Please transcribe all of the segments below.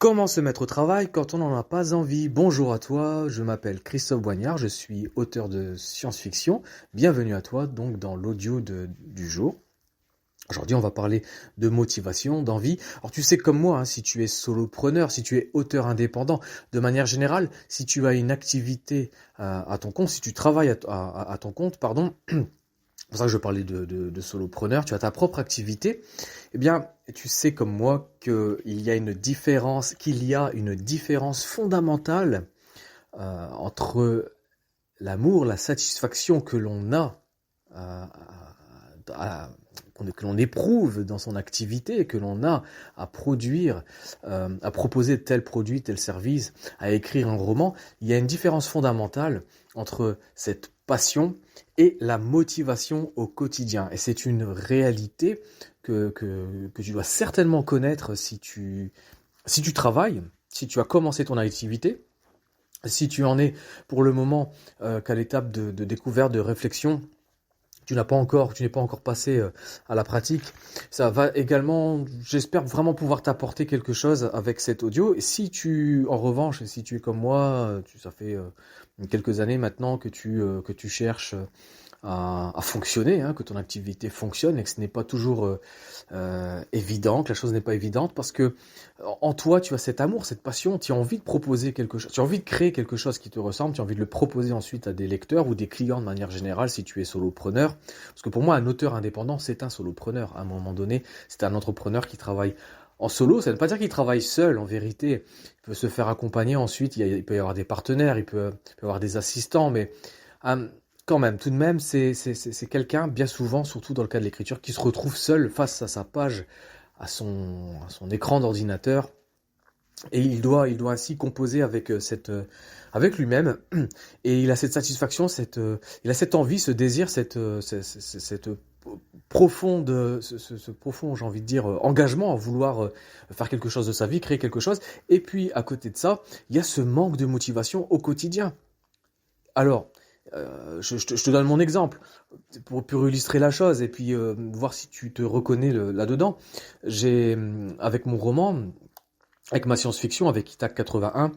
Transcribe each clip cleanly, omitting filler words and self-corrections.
Comment se mettre au travail quand on n'en a pas envie? Bonjour à toi, je m'appelle Christophe Boignard, je suis auteur de science-fiction. Bienvenue à toi donc dans l'audio du jour. Aujourd'hui, on va parler de motivation, d'envie. Alors tu sais comme moi, si tu es solopreneur, si tu es auteur indépendant, de manière générale, si tu as une activité à ton compte, si tu travailles à ton compte, pardon, c'est pour ça que je parlais de solopreneur, tu as ta propre activité, eh bien, tu sais comme moi qu'il y a une différence fondamentale entre l'amour, la satisfaction que l'on a, euh, que l'on éprouve dans son activité, que l'on a à produire, à proposer tel produit, tel service, à écrire un roman. Il y a une différence fondamentale entre cette passion et la motivation au quotidien. Et c'est une réalité que tu dois certainement connaître si tu travailles, si tu as commencé ton activité, si tu en es pour le moment qu'à l'étape de découverte, de réflexion. Tu n'es pas encore passé à la pratique. Ça va également, j'espère vraiment pouvoir t'apporter quelque chose avec cet audio. Et si tu, en revanche, si tu es comme moi, ça fait quelques années maintenant que tu cherches à fonctionner, que ton activité fonctionne et que ce n'est pas toujours évident, que la chose n'est pas évidente, parce que en toi tu as cet amour, cette passion, tu as envie de proposer quelque chose, tu as envie de créer quelque chose qui te ressemble, tu as envie de le proposer ensuite à des lecteurs ou des clients de manière générale si tu es solopreneur, parce que pour moi un auteur indépendant c'est un solopreneur, à un moment donné c'est un entrepreneur qui travaille en solo. Ça ne veut pas dire qu'il travaille seul, en vérité, il peut se faire accompagner ensuite, il peut y avoir des partenaires, il peut y avoir des assistants, mais quand même, tout de même, c'est quelqu'un, bien souvent, surtout dans le cas de l'écriture, qui se retrouve seul face à sa page, à son écran d'ordinateur, et il doit ainsi composer avec lui-même, et il a cette satisfaction, il a cette envie, ce désir, cette profonde, ce profond, j'ai envie de dire, engagement à vouloir faire quelque chose de sa vie, créer quelque chose, et puis à côté de ça, il y a ce manque de motivation au quotidien. Alors, je te donne mon exemple pour illustrer la chose et puis voir si tu te reconnais là-dedans. Avec mon roman, avec ma science-fiction, avec Itac 81,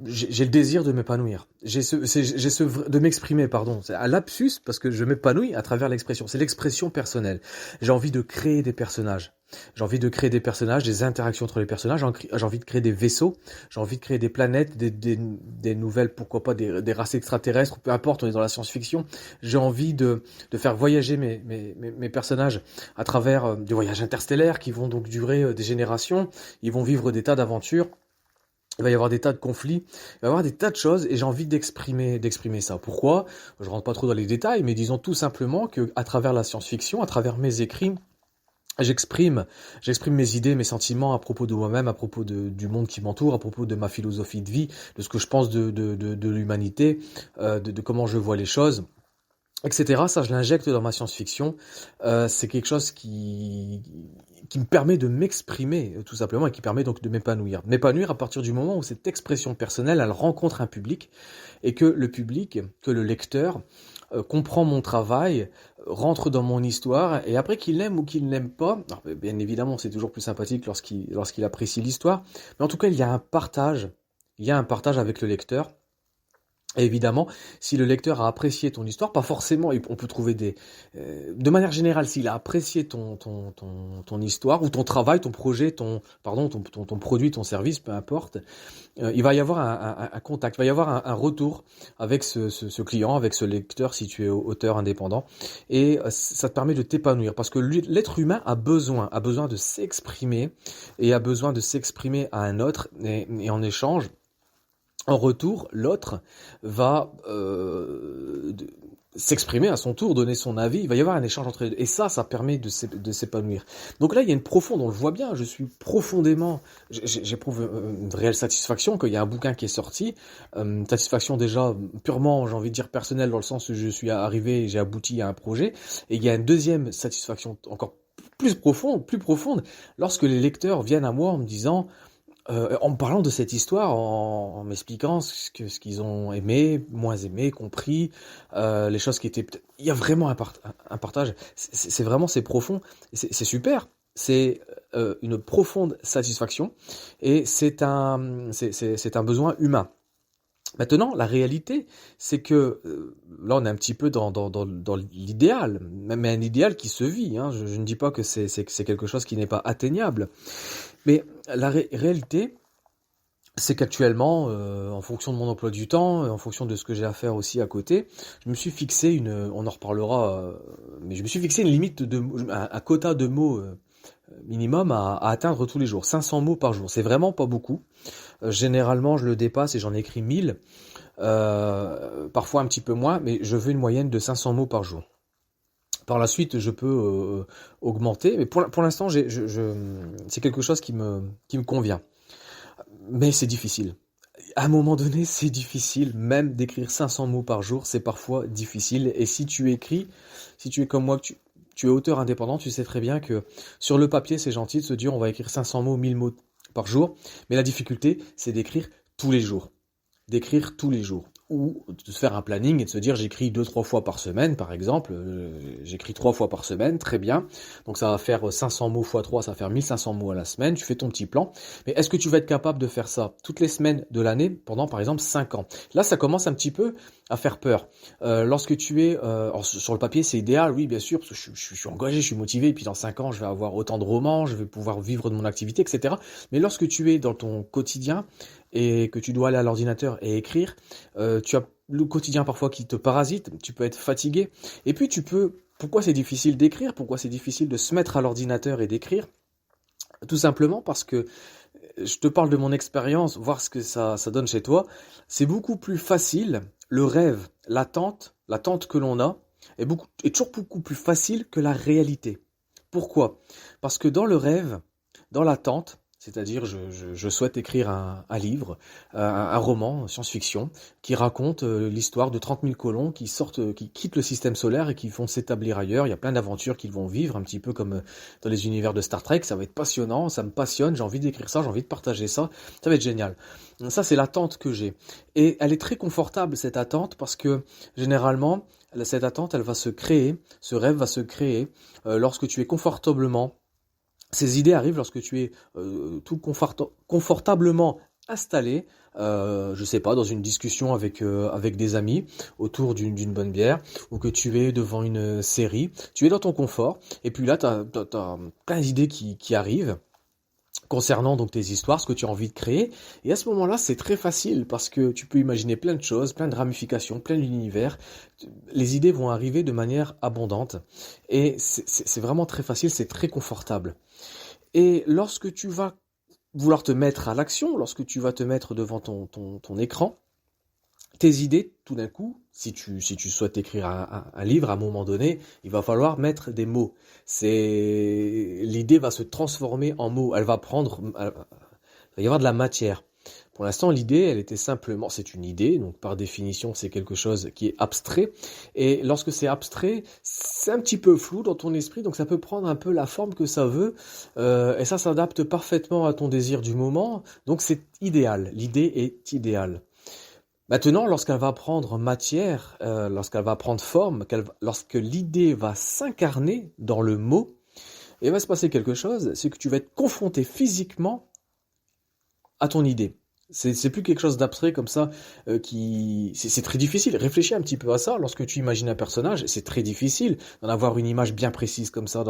j'ai le désir de m'épanouir. De m'exprimer, pardon. C'est un lapsus parce que je m'épanouis à travers l'expression. C'est l'expression personnelle. J'ai envie de créer des personnages. J'ai envie de créer des personnages, des interactions entre les personnages. J'ai envie de créer des vaisseaux. J'ai envie de créer des planètes, des nouvelles, pourquoi pas des races extraterrestres. Peu importe, on est dans la science-fiction. J'ai envie de faire voyager mes personnages à travers des voyages interstellaires qui vont donc durer des générations. Ils vont vivre des tas d'aventures. Il va y avoir des tas de conflits, il va y avoir des tas de choses et j'ai envie d'exprimer ça. Pourquoi? Je rentre pas trop dans les détails, mais disons tout simplement que à travers la science-fiction, à travers mes écrits, j'exprime mes idées, mes sentiments à propos de moi-même, à propos du monde qui m'entoure, à propos de ma philosophie de vie, de ce que je pense de l'humanité, de comment je vois les choses, etc. Ça, je l'injecte dans ma science-fiction. C'est quelque chose qui me permet de m'exprimer, tout simplement, et qui permet donc de m'épanouir. M'épanouir à partir du moment où cette expression personnelle, elle rencontre un public, et que le public, que le lecteur, comprend mon travail, rentre dans mon histoire, et après qu'il l'aime ou qu'il ne l'aime pas, alors, bien évidemment, c'est toujours plus sympathique lorsqu'il apprécie l'histoire, mais en tout cas, il y a un partage avec le lecteur. Et évidemment, si le lecteur a apprécié ton histoire, pas forcément, on peut trouver de manière générale, s'il a apprécié ton histoire ou ton travail, ton projet, ton produit, ton service, peu importe, il va y avoir un contact, il va y avoir un retour avec ce client, avec ce lecteur, si tu es auteur indépendant, et ça te permet de t'épanouir, parce que l'être humain a besoin de s'exprimer, et a besoin de s'exprimer à un autre, et en échange. En retour, l'autre va s'exprimer à son tour, donner son avis. Il va y avoir un échange entre les deux. Et ça permet de s'épanouir. Donc là, il y a une profonde, on le voit bien, j'éprouve une réelle satisfaction qu'il y a un bouquin qui est sorti. Satisfaction déjà purement, j'ai envie de dire, personnelle, dans le sens où je suis arrivé et j'ai abouti à un projet. Et il y a une deuxième satisfaction encore plus profonde, lorsque les lecteurs viennent à moi en me disant... en me parlant de cette histoire, en m'expliquant ce qu'ils ont aimé, moins aimé, compris, les choses qui étaient... Il y a vraiment un partage, c'est profond, c'est super. c'est une profonde satisfaction et c'est un besoin humain. Maintenant, la réalité, c'est que là, on est un petit peu dans l'idéal, mais un idéal qui se vit. Hein. Je ne dis pas que c'est quelque chose qui n'est pas atteignable, mais la réalité, c'est qu'actuellement, en fonction de mon emploi du temps, en fonction de ce que j'ai à faire aussi à côté, je me suis fixé on en reparlera, mais je me suis fixé une limite un quota de mots minimum à atteindre tous les jours, 500 mots par jour. C'est vraiment pas beaucoup. Généralement, je le dépasse et j'en écris 1000. Parfois un petit peu moins, mais je veux une moyenne de 500 mots par jour. Par la suite, je peux augmenter, mais pour l'instant, c'est quelque chose qui me convient. Mais c'est difficile. À un moment donné, c'est difficile, même d'écrire 500 mots par jour, c'est parfois difficile. Et si tu es comme moi, que tu es auteur indépendant, tu sais très bien que sur le papier, c'est gentil de se dire on va écrire 500 mots, 1000 mots par jour, mais la difficulté, c'est d'écrire tous les jours. D'écrire tous les jours. Ou de se faire un planning et de se dire j'écris 2-3 fois par semaine, par exemple. J'écris 3 fois par semaine, très bien. Donc ça va faire 500 mots x 3, ça va faire 1500 mots à la semaine. Tu fais ton petit plan. Mais est-ce que tu vas être capable de faire ça toutes les semaines de l'année pendant, par exemple, 5 ans? Là, ça commence un petit peu à faire peur. Lorsque tu es... sur le papier, c'est idéal, oui, bien sûr, parce que je suis engagé, je suis motivé, et puis dans 5 ans, je vais avoir autant de romans, je vais pouvoir vivre de mon activité, etc. Mais lorsque tu es dans ton quotidien, et que tu dois aller à l'ordinateur et écrire, tu as le quotidien parfois qui te parasite, tu peux être fatigué, et puis pourquoi c'est difficile d'écrire, pourquoi c'est difficile de se mettre à l'ordinateur et d'écrire? Tout simplement parce que, je te parle de mon expérience, voir ce que ça donne chez toi, c'est beaucoup plus facile, le rêve, l'attente que l'on a, est toujours beaucoup plus facile que la réalité. Pourquoi? Parce que dans le rêve, dans l'attente, c'est-à-dire je souhaite écrire un livre, un roman science-fiction qui raconte l'histoire de 30 000 colons qui quittent le système solaire et qui vont s'établir ailleurs. Il y a plein d'aventures qu'ils vont vivre, un petit peu comme dans les univers de Star Trek. Ça va être passionnant, ça me passionne, j'ai envie d'écrire ça, j'ai envie de partager ça. Ça va être génial. Ça, c'est l'attente que j'ai. Et elle est très confortable, cette attente, parce que généralement, cette attente, elle va se créer, ce rêve va se créer lorsque tu es confortablement. Ces idées arrivent lorsque tu es tout confortablement installé, je sais pas, dans une discussion avec des amis autour d'une bonne bière, ou que tu es devant une série, tu es dans ton confort, et puis là, t'as plein d'idées qui arrivent concernant donc tes histoires, ce que tu as envie de créer, et à ce moment-là, c'est très facile, parce que tu peux imaginer plein de choses, plein de ramifications, plein d'univers, les idées vont arriver de manière abondante, et c'est vraiment très facile, c'est très confortable. Et lorsque tu vas vouloir te mettre à l'action, lorsque tu vas te mettre devant ton écran, tes idées, tout d'un coup, si tu souhaites écrire un livre, à un moment donné, il va falloir mettre des mots. L'idée va se transformer en mots. Il va y avoir de la matière. Pour l'instant, l'idée, elle était simplement, c'est une idée, donc par définition, c'est quelque chose qui est abstrait. Et lorsque c'est abstrait, c'est un petit peu flou dans ton esprit, donc ça peut prendre un peu la forme que ça veut, et ça s'adapte parfaitement à ton désir du moment. Donc c'est idéal, l'idée est idéale. Maintenant, lorsqu'elle va prendre matière, lorsqu'elle va prendre forme, lorsque l'idée va s'incarner dans le mot, il va se passer quelque chose, c'est que tu vas être confronté physiquement à ton idée. C'est plus quelque chose d'abstrait comme ça c'est très difficile. Réfléchis un petit peu à ça. Lorsque tu imagines un personnage, c'est très difficile d'en avoir une image bien précise comme ça.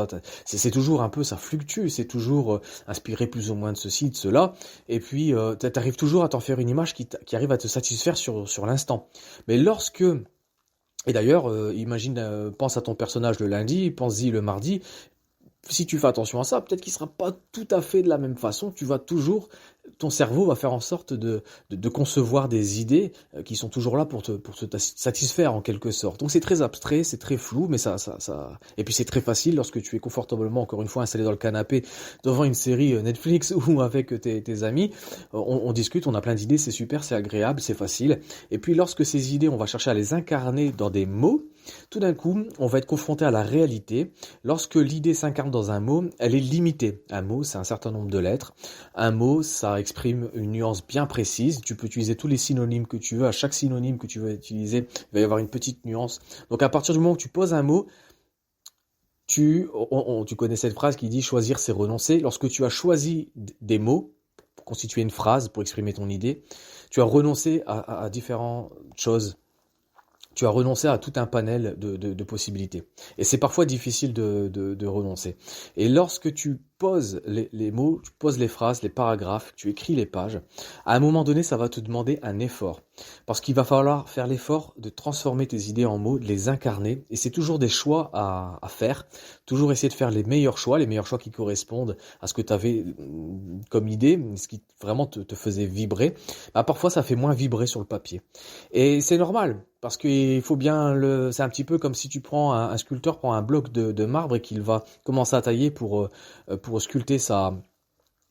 C'est toujours un peu, ça fluctue. C'est toujours inspiré plus ou moins de ceci, de cela. Et puis t'arrives toujours à t'en faire une image qui arrive à te satisfaire sur l'instant. Mais et d'ailleurs, pense à ton personnage le lundi, pense-y le mardi. Si tu fais attention à ça, peut-être qu'il sera pas tout à fait de la même façon. Ton cerveau va faire en sorte de concevoir des idées qui sont toujours là pour te satisfaire en quelque sorte. Donc c'est très abstrait, c'est très flou, mais et puis c'est très facile lorsque tu es confortablement, encore une fois, installé dans le canapé devant une série Netflix ou avec tes amis. On discute, on a plein d'idées, c'est super, c'est agréable, c'est facile. Et puis lorsque ces idées, on va chercher à les incarner dans des mots, tout d'un coup, on va être confronté à la réalité. Lorsque l'idée s'incarne dans un mot, elle est limitée. Un mot, c'est un certain nombre de lettres. Un mot, ça exprime une nuance bien précise. Tu peux utiliser tous les synonymes que tu veux. À chaque synonyme que tu veux utiliser, il va y avoir une petite nuance. Donc à partir du moment où tu poses un mot, Tu connais cette phrase qui dit choisir c'est renoncer. Lorsque tu as choisi des mots pour constituer une phrase, pour exprimer ton idée, tu as renoncé à différentes choses. Tu as renoncé à tout un panel de possibilités. Et c'est parfois difficile de renoncer. Et lorsque tu poses les mots, tu poses les phrases, les paragraphes, tu écris les pages, à un moment donné, ça va te demander un effort. Parce qu'il va falloir faire l'effort de transformer tes idées en mots, de les incarner. Et c'est toujours des choix à faire. Toujours essayer de faire les meilleurs choix qui correspondent à ce que tu avais comme idée, ce qui vraiment te faisait vibrer. Bah, parfois, ça fait moins vibrer sur le papier. Et c'est normal. Parce qu'il faut bien c'est un petit peu comme si tu prends un sculpteur prend un bloc de marbre et qu'il va commencer à tailler pour sculpter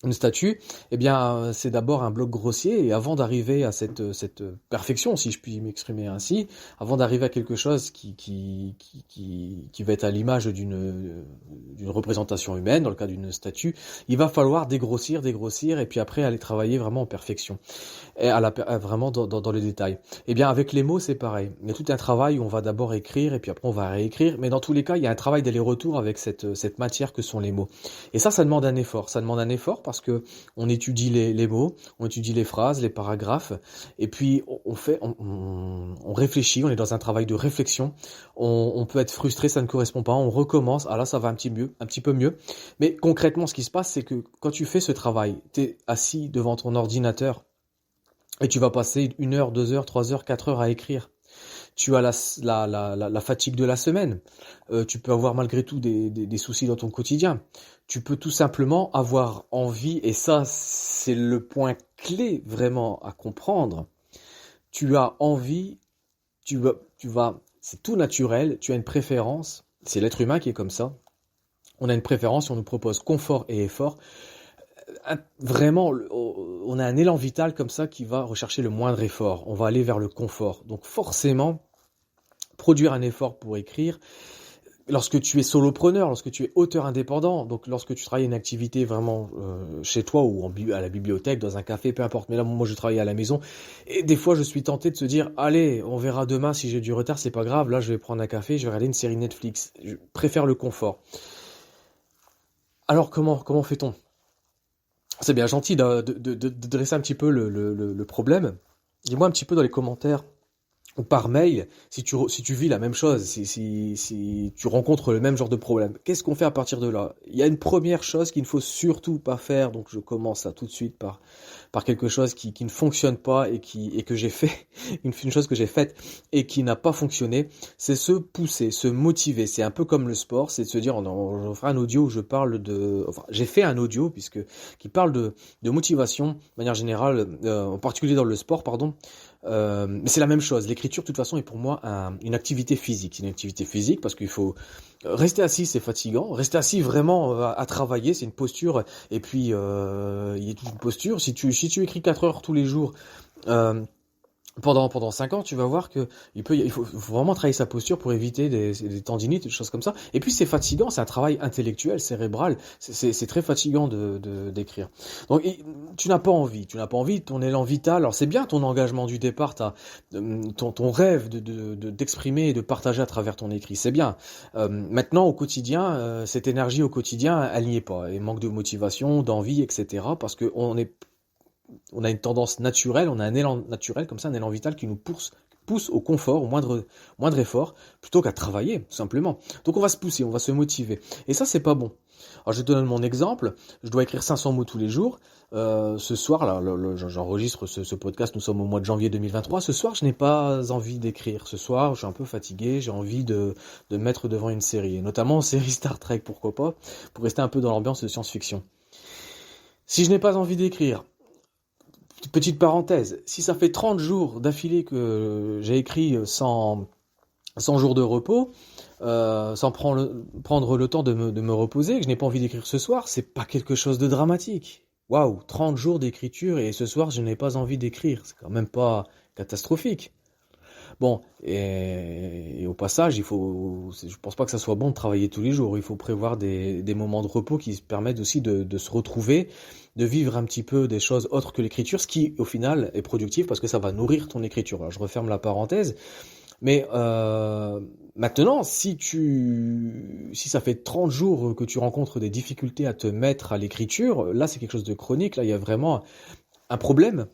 une statue, eh bien, c'est d'abord un bloc grossier et avant d'arriver à cette perfection, si je puis m'exprimer ainsi, avant d'arriver à quelque chose qui va être à l'image d'une représentation humaine, dans le cas d'une statue, il va falloir dégrossir et puis après aller travailler vraiment en perfection et vraiment dans les détails. Eh bien, avec les mots, c'est pareil. Il y a tout un travail où on va d'abord écrire et puis après on va réécrire, mais dans tous les cas, il y a un travail d'aller-retour avec cette matière que sont les mots. Et ça demande un effort. Ça demande un effort parce que on étudie les mots, on étudie les phrases, les paragraphes, et puis on réfléchit, on est dans un travail de réflexion, on peut être frustré, ça ne correspond pas, on recommence, ah là ça va un petit peu mieux, mais concrètement ce qui se passe c'est que quand tu fais ce travail, t'es assis devant ton ordinateur, et tu vas passer 1 heure, 2 heures, 3 heures, 4 heures à écrire. Tu as la fatigue de la semaine. Tu peux avoir malgré tout des soucis dans ton quotidien. Tu peux tout simplement avoir envie, et ça c'est le point clé vraiment à comprendre. Tu as envie, c'est tout naturel, tu as une préférence, c'est l'être humain qui est comme ça. On a une préférence, on nous propose confort et effort. Vraiment, on a un élan vital comme ça qui va rechercher le moindre effort. On va aller vers le confort. Donc forcément, produire un effort pour écrire, lorsque tu es solopreneur, lorsque tu es auteur indépendant, donc lorsque tu travailles une activité vraiment chez toi ou à la bibliothèque, dans un café, peu importe. Mais là, moi, je travaille à la maison. Et des fois, je suis tenté de se dire, allez, on verra demain si j'ai du retard, c'est pas grave. Là, je vais prendre un café, je vais regarder une série Netflix. Je préfère le confort. Alors, comment fait-on ? C'est bien gentil de dresser un petit peu le problème. Dis-moi un petit peu dans les commentaires ou par mail si tu vis la même chose, si tu rencontres le même genre de problème. Qu'est-ce qu'on fait à partir de là ? Il y a une première chose qu'il ne faut surtout pas faire, donc je commence là tout de suite par quelque chose qui ne fonctionne pas et que j'ai fait, une chose que j'ai faite et qui n'a pas fonctionné, c'est se pousser, se motiver. C'est un peu comme le sport, c'est de se dire, je ferai un audio où je parle j'ai fait un audio qui parle de motivation de manière générale, en particulier dans le sport, pardon. Mais c'est la même chose. L'écriture, de toute façon, est pour moi une activité physique. C'est une activité physique parce qu'il faut rester assis, c'est fatigant. Rester assis vraiment à travailler, c'est une posture. Et puis, il y a toute une posture. Si tu écris 4 heures tous les jours, pendant 5 ans, tu vas voir que il faut vraiment travailler sa posture pour éviter des tendinites, des choses comme ça. Et puis c'est fatigant, c'est un travail intellectuel, cérébral. C'est très fatigant d'écrire. Donc tu n'as pas envie, ton élan vital. Alors c'est bien ton engagement du départ, ton rêve d'exprimer et de partager à travers ton écrit, c'est bien. Maintenant au quotidien, cette énergie au quotidien, elle n'y est pas. Et manque de motivation, d'envie, etc. Parce que on a une tendance naturelle, on a un élan naturel, comme ça, un élan vital qui nous pousse au confort, au moindre effort, plutôt qu'à travailler, tout simplement. Donc on va se pousser, on va se motiver. Et ça, c'est pas bon. Alors je te donne mon exemple, je dois écrire 500 mots tous les jours. Ce soir, là, j'enregistre ce podcast, nous sommes au mois de janvier 2023. Ce soir, je n'ai pas envie d'écrire. Ce soir, je suis un peu fatigué, j'ai envie de me mettre devant une série, et notamment une série Star Trek, pourquoi pas, pour rester un peu dans l'ambiance de science-fiction. Si je n'ai pas envie d'écrire, petite parenthèse, si ça fait 30 jours d'affilée que j'ai écrit sans jours de repos, sans prendre le temps de me reposer, que je n'ai pas envie d'écrire ce soir, c'est pas quelque chose de dramatique. Waouh, 30 jours d'écriture et ce soir je n'ai pas envie d'écrire, c'est quand même pas catastrophique. Bon, et au passage, je pense pas que ça soit bon de travailler tous les jours. Il faut prévoir des moments de repos qui permettent aussi de se retrouver, de vivre un petit peu des choses autres que l'écriture, ce qui, au final, est productif parce que ça va nourrir ton écriture. Alors, je referme la parenthèse. Mais maintenant, si ça fait 30 jours que tu rencontres des difficultés à te mettre à l'écriture, là c'est quelque chose de chronique, là il y a vraiment un problème.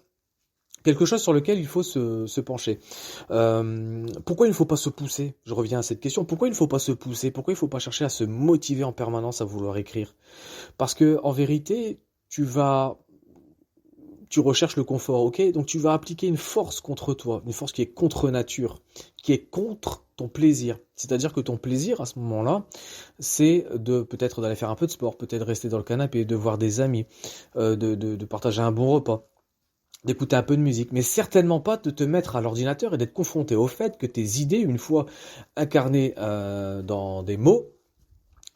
Quelque chose sur lequel il faut se pencher. Pourquoi il ne faut pas se pousser? Je reviens à cette question. Pourquoi il ne faut pas se pousser? Pourquoi il ne faut pas chercher à se motiver en permanence à vouloir écrire? Parce que en vérité, tu recherches le confort, ok? Donc tu vas appliquer une force contre toi, une force qui est contre nature, qui est contre ton plaisir. C'est-à-dire que ton plaisir à ce moment-là, c'est de peut-être d'aller faire un peu de sport, peut-être rester dans le canapé, de voir des amis, de partager un bon repas, d'écouter un peu de musique, mais certainement pas de te mettre à l'ordinateur et d'être confronté au fait que tes idées, une fois incarnées dans des mots,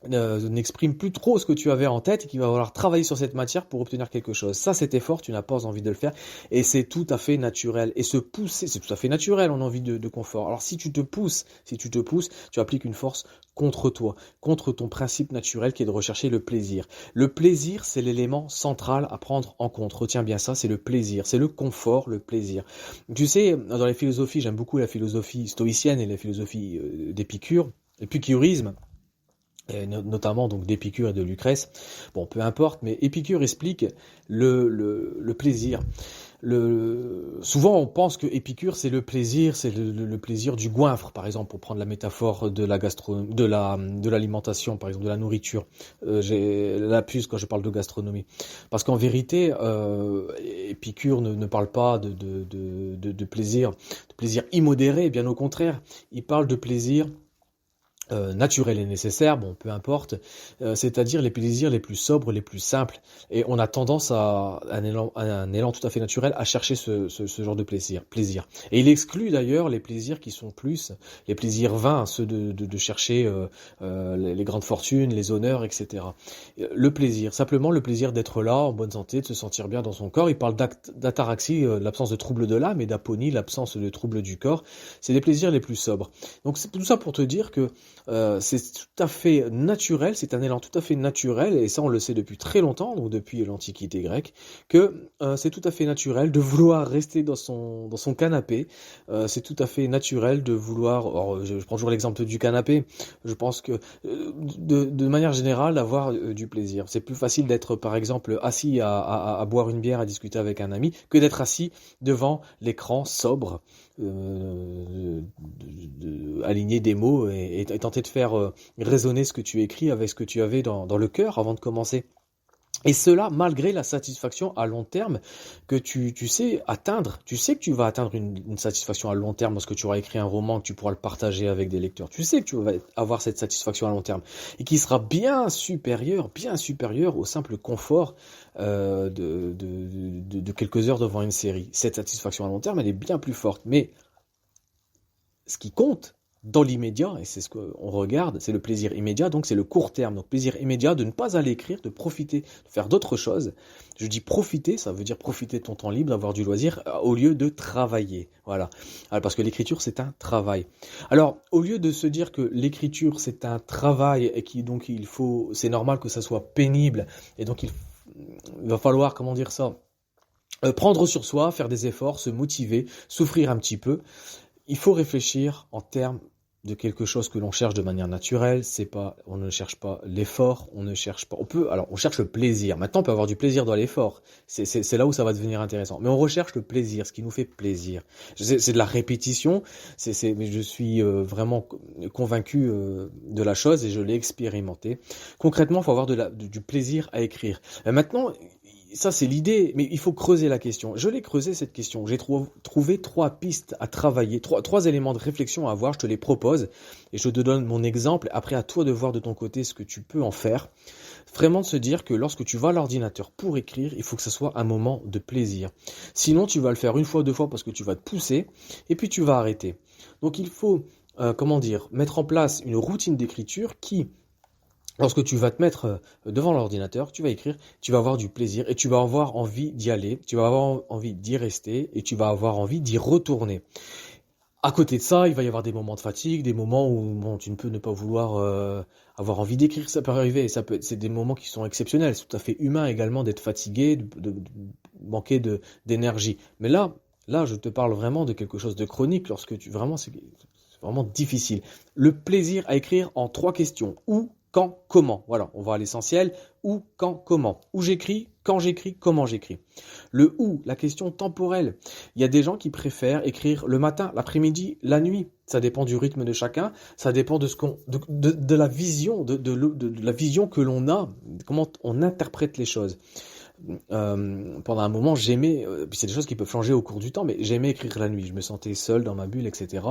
n'exprime plus trop ce que tu avais en tête et qu'il va falloir travailler sur cette matière pour obtenir quelque chose. Ça, cet effort, tu n'as pas envie de le faire et c'est tout à fait naturel. Et se pousser, c'est tout à fait naturel, on a envie de confort. Alors si tu te pousses, tu appliques une force contre toi, contre ton principe naturel qui est de rechercher le plaisir. Le plaisir, c'est l'élément central à prendre en compte. Retiens bien ça, c'est le plaisir, c'est le confort, le plaisir. Tu sais, dans les philosophies, j'aime beaucoup la philosophie stoïcienne et la philosophie d'Épicure, l'épicurisme, et notamment donc d'Épicure et de Lucrèce. Bon, peu importe, mais Épicure explique le plaisir. Souvent, on pense que Épicure, c'est le plaisir, c'est le plaisir du goinfre, par exemple, pour prendre la métaphore de de l'alimentation, par exemple, de la nourriture. J'ai la puce quand je parle de gastronomie. Parce qu'en vérité, Épicure ne parle pas de plaisir immodéré, bien au contraire. Il parle de plaisir naturel et nécessaire, bon, peu importe, c'est-à-dire les plaisirs les plus sobres, les plus simples. Et on a tendance à un élan tout à fait naturel à chercher ce genre de plaisir. Et il exclut d'ailleurs les plaisirs qui sont plus, les plaisirs vains, ceux de chercher les grandes fortunes, les honneurs, etc. Le plaisir, simplement le plaisir d'être là, en bonne santé, de se sentir bien dans son corps. Il parle d'ataraxie, l'absence de trouble de l'âme, et d'aponie, l'absence de trouble du corps. C'est les plaisirs les plus sobres. Donc c'est tout ça pour te dire que c'est tout à fait naturel, c'est un élan tout à fait naturel, et ça on le sait depuis très longtemps, donc depuis l'Antiquité grecque, que c'est tout à fait naturel de vouloir rester dans son canapé, c'est tout à fait naturel de vouloir, alors, je prends toujours l'exemple du canapé, je pense que de manière générale d'avoir du plaisir. C'est plus facile d'être par exemple assis à boire une bière, à discuter avec un ami, que d'être assis devant l'écran sobre, aligner des mots et tenter de faire résonner ce que tu écris avec ce que tu avais dans le cœur avant de commencer. Et cela malgré la satisfaction à long terme que tu sais atteindre. Tu sais que tu vas atteindre une satisfaction à long terme lorsque tu auras écrit un roman, que tu pourras le partager avec des lecteurs. Tu sais que tu vas avoir cette satisfaction à long terme et qui sera bien supérieure au simple confort de quelques heures devant une série. Cette satisfaction à long terme, elle est bien plus forte. Mais ce qui compte dans l'immédiat, et c'est ce qu'on regarde, c'est le plaisir immédiat, donc c'est le court terme. Donc plaisir immédiat de ne pas aller écrire, de profiter, de faire d'autres choses. Je dis profiter, ça veut dire profiter de ton temps libre, d'avoir du loisir, au lieu de travailler. Voilà. Alors, parce que l'écriture, c'est un travail. Alors, au lieu de se dire que l'écriture, c'est un travail, et donc c'est normal que ça soit pénible, et donc il va falloir, comment dire ça, prendre sur soi, faire des efforts, se motiver, souffrir un petit peu. Il faut réfléchir en termes de quelque chose que l'on cherche de manière naturelle. On ne cherche pas l'effort, on cherche le plaisir. Maintenant, on peut avoir du plaisir dans l'effort. C'est là où ça va devenir intéressant. Mais on recherche le plaisir, ce qui nous fait plaisir. C'est de la répétition. Mais je suis vraiment convaincu de la chose et je l'ai expérimenté. Concrètement, il faut avoir du plaisir à écrire. Maintenant, ça, c'est l'idée, mais il faut creuser la question. Je l'ai creusé, cette question. J'ai trouvé 3 pistes à travailler, trois éléments de réflexion à avoir. Je te les propose et je te donne mon exemple. Après, à toi de voir de ton côté ce que tu peux en faire. Vraiment de se dire que lorsque tu vas à l'ordinateur pour écrire, il faut que ce soit un moment de plaisir. Sinon, tu vas le faire une fois, 2 fois parce que tu vas te pousser et puis tu vas arrêter. Donc, il faut, mettre en place une routine d'écriture qui... Lorsque tu vas te mettre devant l'ordinateur, tu vas écrire, tu vas avoir du plaisir et tu vas avoir envie d'y aller, tu vas avoir envie d'y rester et tu vas avoir envie d'y retourner. À côté de ça, il va y avoir des moments de fatigue, des moments où tu ne peux ne pas vouloir avoir envie d'écrire, ça peut arriver, c'est des moments qui sont exceptionnels, c'est tout à fait humain également d'être fatigué, de manquer d'énergie. Mais là, je te parle vraiment de quelque chose de chronique lorsque vraiment vraiment difficile. Le plaisir à écrire en 3 questions. Où, quand, comment. Voilà, on va à l'essentiel. Où, quand, comment. Où j'écris, quand j'écris, comment j'écris. Le où, la question temporelle. Il y a des gens qui préfèrent écrire le matin, l'après-midi, la nuit. Ça dépend du rythme de chacun. Ça dépend de ce qu'on, de la vision, de la vision que l'on a, comment on interprète les choses. Pendant un moment, j'aimais, puis c'est des choses qui peuvent changer au cours du temps, mais j'aimais écrire la nuit. Je me sentais seul dans ma bulle, etc.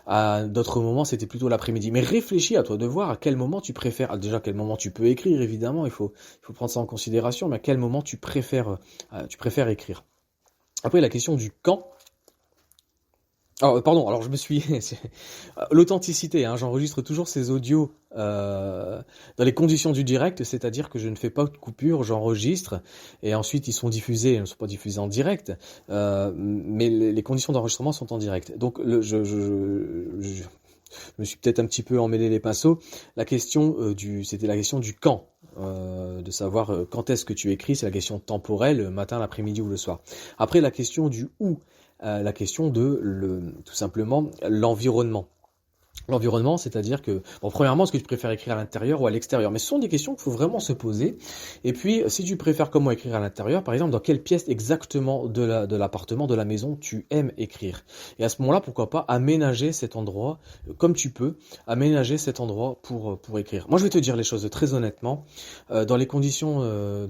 À d'autres moments, c'était plutôt l'après-midi. Mais réfléchis à toi de voir à quel moment tu préfères. Déjà, à quel moment tu peux écrire, évidemment, il faut prendre ça en considération, mais à quel moment tu préfères écrire. Après, la question du quand. Pardon, alors je me suis... L'authenticité, hein, j'enregistre toujours ces audios dans les conditions du direct, c'est-à-dire que je ne fais pas de coupure, j'enregistre, et ensuite ils sont diffusés, ils ne sont pas diffusés en direct, mais les conditions d'enregistrement sont en direct. Donc je me suis peut-être un petit peu emmêlé les pinceaux. La question c'était la question du quand. De savoir quand est-ce que tu écris, c'est la question temporelle, le matin, l'après-midi ou le soir. Après, la question du où. La question de tout simplement l'environnement. L'environnement, c'est-à-dire que, bon, premièrement, est-ce que tu préfères écrire à l'intérieur ou à l'extérieur? Mais ce sont des questions qu'il faut vraiment se poser. Et puis, si tu préfères comment écrire à l'intérieur, par exemple, dans quelle pièce exactement de l'appartement, de la maison, tu aimes écrire? Et à ce moment-là, pourquoi pas aménager cet endroit, comme tu peux, aménager cet endroit pour écrire. Moi, je vais te dire les choses très honnêtement. Dans les conditions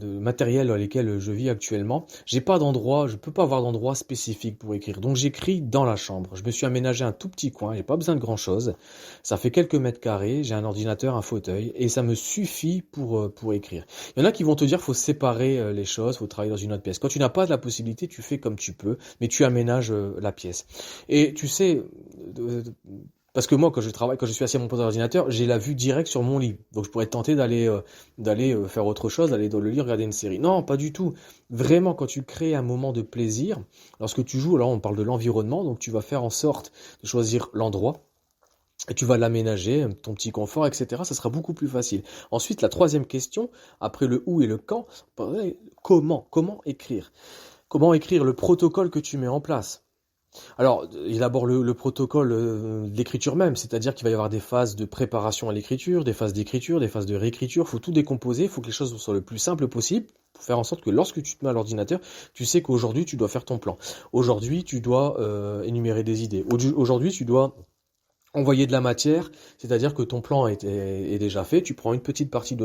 matérielles dans lesquelles je vis actuellement, je peux pas avoir d'endroit spécifique pour écrire. Donc, j'écris dans la chambre. Je me suis aménagé un tout petit coin, j'ai pas besoin de grand-chose. Ça fait quelques mètres carrés, j'ai un ordinateur, un fauteuil, et ça me suffit pour écrire. Il y en a qui vont te dire faut séparer les choses, faut travailler dans une autre pièce. Quand tu n'as pas la possibilité, tu fais comme tu peux, mais tu aménages la pièce. Et tu sais, parce que moi, quand je suis assis à mon poste d'ordinateur, j'ai la vue directe sur mon lit. Donc je pourrais tenter d'aller faire autre chose, d'aller dans le lit, regarder une série. Non, pas du tout. Vraiment, quand tu crées un moment de plaisir, lorsque tu joues, alors on parle de l'environnement, donc tu vas faire en sorte de choisir l'endroit. Et tu vas l'aménager, ton petit confort, etc. Ça sera beaucoup plus facile. Ensuite, la troisième question, après le où et le quand, comment écrire? Comment écrire le protocole que tu mets en place? Alors, élabore le protocole de l'écriture même, c'est-à-dire qu'il va y avoir des phases de préparation à l'écriture, des phases d'écriture, des phases de réécriture. Il faut tout décomposer, il faut que les choses soient le plus simple possible pour faire en sorte que lorsque tu te mets à l'ordinateur, tu sais qu'aujourd'hui, tu dois faire ton plan. Aujourd'hui, tu dois énumérer des idées. Aujourd'hui, tu dois envoyer de la matière, c'est-à-dire que ton plan est déjà fait, tu prends une petite partie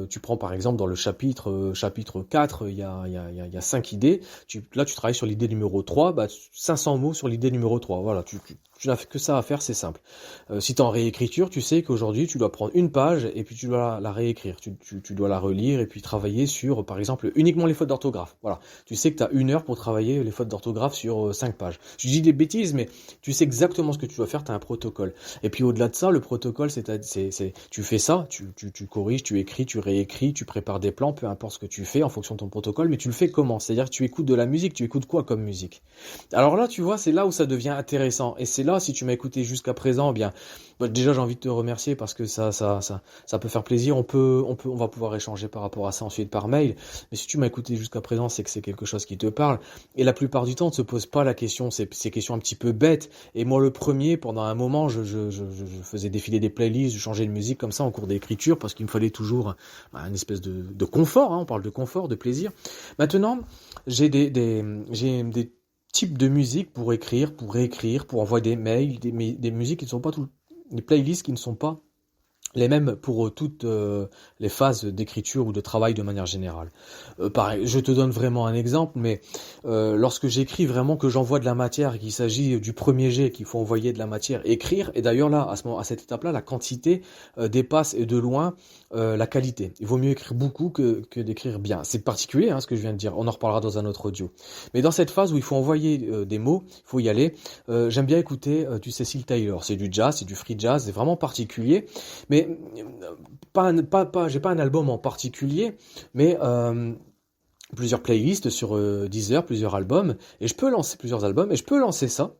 tu prends par exemple dans le chapitre 4, il y a 5 idées, là tu travailles sur l'idée numéro 3, 500 mots sur l'idée numéro 3, voilà, tu n'as que ça à faire, c'est simple. Si tu es en réécriture, tu sais qu'aujourd'hui tu dois prendre une page et puis tu dois la réécrire, tu dois la relire et puis travailler sur, par exemple, uniquement les fautes d'orthographe, voilà. Tu sais que tu as 1 heure pour travailler les fautes d'orthographe sur 5 pages. Je dis des bêtises, mais tu sais exactement ce que tu dois faire, tu as un protocole. Et puis au-delà de ça, le protocole, tu fais ça, tu corriges, tu écris, tu réécris, tu prépares des plans, peu importe ce que tu fais en fonction de ton protocole, mais tu le fais comment? C'est-à-dire que tu écoutes de la musique, tu écoutes quoi comme musique? Alors là, tu vois, c'est là où ça devient intéressant. Et c'est là, si tu m'as écouté jusqu'à présent, eh bien, déjà j'ai envie de te remercier parce que ça peut faire plaisir. On va pouvoir échanger par rapport à ça ensuite par mail. Mais si tu m'as écouté jusqu'à présent, c'est que c'est quelque chose qui te parle. Et la plupart du temps, on ne se pose pas la question, ces questions un petit peu bêtes. Et moi, le premier, pendant un moment, je faisais défiler des playlists, je changeais de musique comme ça en cours d'écriture parce qu'il me fallait toujours une espèce de confort. Hein, on parle de confort, de plaisir. Maintenant, j'ai des types de musique pour écrire, pour réécrire, pour envoyer des mails, des musiques qui ne sont pas des playlists qui ne sont pas les mêmes pour toutes les phases d'écriture ou de travail de manière générale. Pareil, je te donne vraiment un exemple, mais lorsque j'écris vraiment que j'envoie de la matière, qu'il s'agit du premier jet, qu'il faut envoyer de la matière, écrire, et d'ailleurs là, à cette étape-là, la quantité dépasse et de loin la qualité. Il vaut mieux écrire beaucoup que d'écrire bien. C'est particulier ce que je viens de dire, on en reparlera dans un autre audio. Mais dans cette phase où il faut envoyer des mots, il faut y aller, j'aime bien écouter du Cecil Taylor, c'est du jazz, c'est du free jazz, c'est vraiment particulier, mais j'ai pas un album en particulier, mais plusieurs playlists sur Deezer, plusieurs albums, et je peux lancer plusieurs albums, et je peux lancer ça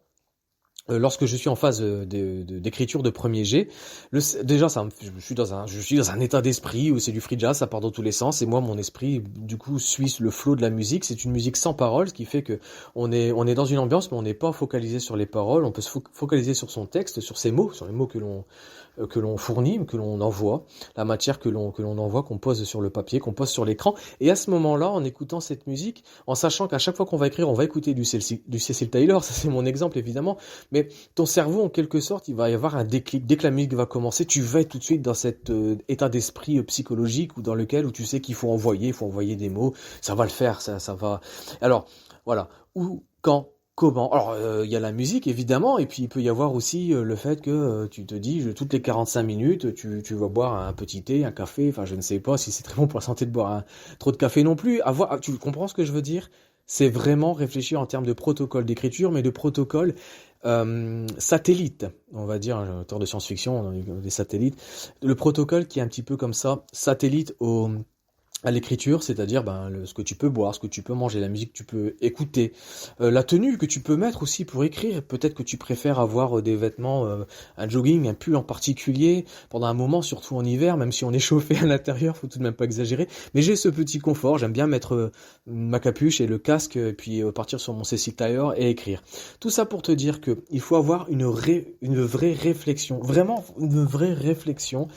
lorsque je suis en phase d'écriture de premier jet, déjà je suis dans un état d'esprit où c'est du free jazz, ça part dans tous les sens, et moi mon esprit du coup suit le flow de la musique. C'est une musique sans paroles, ce qui fait que on est dans une ambiance, mais on n'est pas focalisé sur les paroles. On peut se focaliser sur son texte, sur ses mots, sur les mots que l'on fournit, que l'on envoie, la matière que l'on envoie, qu'on pose sur le papier, qu'on pose sur l'écran. Et à ce moment-là, en écoutant cette musique, en sachant qu'à chaque fois qu'on va écrire, on va écouter du Cecil Taylor, ça c'est mon exemple évidemment, mais ton cerveau, en quelque sorte, il va y avoir un déclic. Dès que la musique va commencer, tu vas être tout de suite dans cet état d'esprit psychologique, ou dans lequel où tu sais qu'il faut envoyer des mots, ça va le faire, ça va. Alors, voilà. Où, quand, comment? Alors, il y a la musique, évidemment, et puis il peut y avoir aussi le fait que tu te dis, toutes les 45 minutes, tu vas boire un petit thé, un café, enfin, je ne sais pas si c'est très bon pour la santé de boire trop de café non plus. Tu comprends ce que je veux dire? C'est vraiment réfléchir en termes de protocole d'écriture, mais de protocole satellite, on va dire, un auteur de science-fiction, des satellites. Le protocole qui est un petit peu comme ça, satellite à l'écriture, c'est-à-dire ce que tu peux boire, ce que tu peux manger, la musique que tu peux écouter, la tenue que tu peux mettre aussi pour écrire. Peut-être que tu préfères avoir des vêtements, un jogging, un pull en particulier, pendant un moment, surtout en hiver, même si on est chauffé à l'intérieur, faut tout de même pas exagérer. Mais j'ai ce petit confort, j'aime bien mettre ma capuche et le casque, et puis partir sur mon Cecil Taylor et écrire. Tout ça pour te dire que il faut avoir une vraie réflexion, vraiment une vraie réflexion,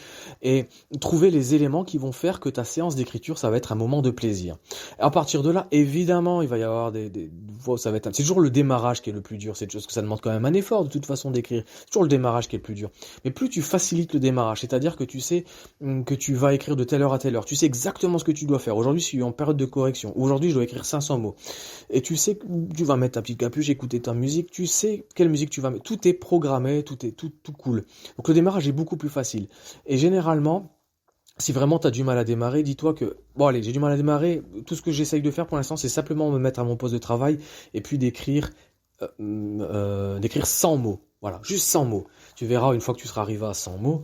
et trouver les éléments qui vont faire que ta séance d'écriture, ça va être un moment de plaisir. Et à partir de là, évidemment, il va y avoir c'est toujours le démarrage qui est le plus dur. C'est une chose que ça demande quand même un effort de toute façon d'écrire. C'est toujours le démarrage qui est le plus dur. Mais plus tu facilites le démarrage, c'est-à-dire que tu sais que tu vas écrire de telle heure à telle heure, tu sais exactement ce que tu dois faire. Aujourd'hui, je suis en période de correction. Aujourd'hui, je dois écrire 500 mots. Et tu sais que tu vas mettre ta petite capuche, écouter ta musique, tu sais quelle musique tu vas mettre. Tout est programmé, tout cool. Donc le démarrage est beaucoup plus facile. Et généralement, si vraiment tu as du mal à démarrer, dis-toi que, bon allez, j'ai du mal à démarrer, tout ce que j'essaye de faire pour l'instant, c'est simplement me mettre à mon poste de travail et puis d'écrire 100 mots. Voilà, juste 100 mots. Tu verras, une fois que tu seras arrivé à 100 mots,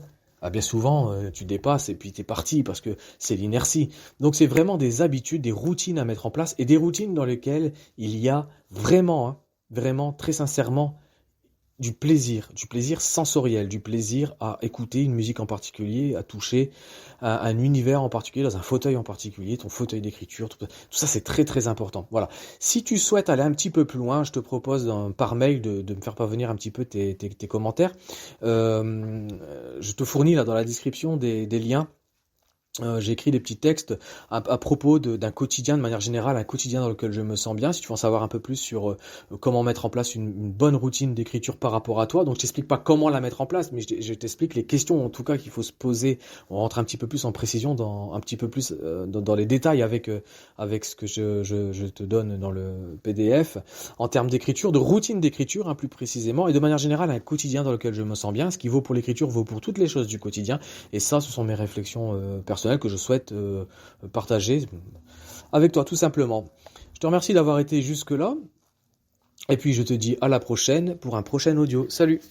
bien souvent, tu dépasses et puis t'es parti parce que c'est l'inertie. Donc c'est vraiment des habitudes, des routines à mettre en place, et des routines dans lesquelles il y a vraiment, vraiment, très sincèrement, du plaisir sensoriel, du plaisir à écouter une musique en particulier, à toucher un univers en particulier, dans un fauteuil en particulier, ton fauteuil d'écriture, tout ça c'est très très important. Voilà. Si tu souhaites aller un petit peu plus loin, je te propose par mail de me faire parvenir un petit peu tes commentaires. Je te fournis là dans la description des liens. J'ai écrit des petits textes à propos d'un quotidien, de manière générale, un quotidien dans lequel je me sens bien. Si tu veux en savoir un peu plus sur comment mettre en place une bonne routine d'écriture par rapport à toi, donc je t'explique pas comment la mettre en place, mais je t'explique les questions en tout cas qu'il faut se poser. On rentre un petit peu plus en précision, un petit peu plus dans les détails avec ce que je te donne dans le PDF en termes d'écriture, de routine d'écriture plus précisément, et de manière générale un quotidien dans lequel je me sens bien. Ce qui vaut pour l'écriture vaut pour toutes les choses du quotidien, et ça, ce sont mes réflexions personnelles que je souhaite partager avec toi tout simplement. Je te remercie d'avoir été jusque là, et puis je te dis à la prochaine pour un prochain audio. Salut!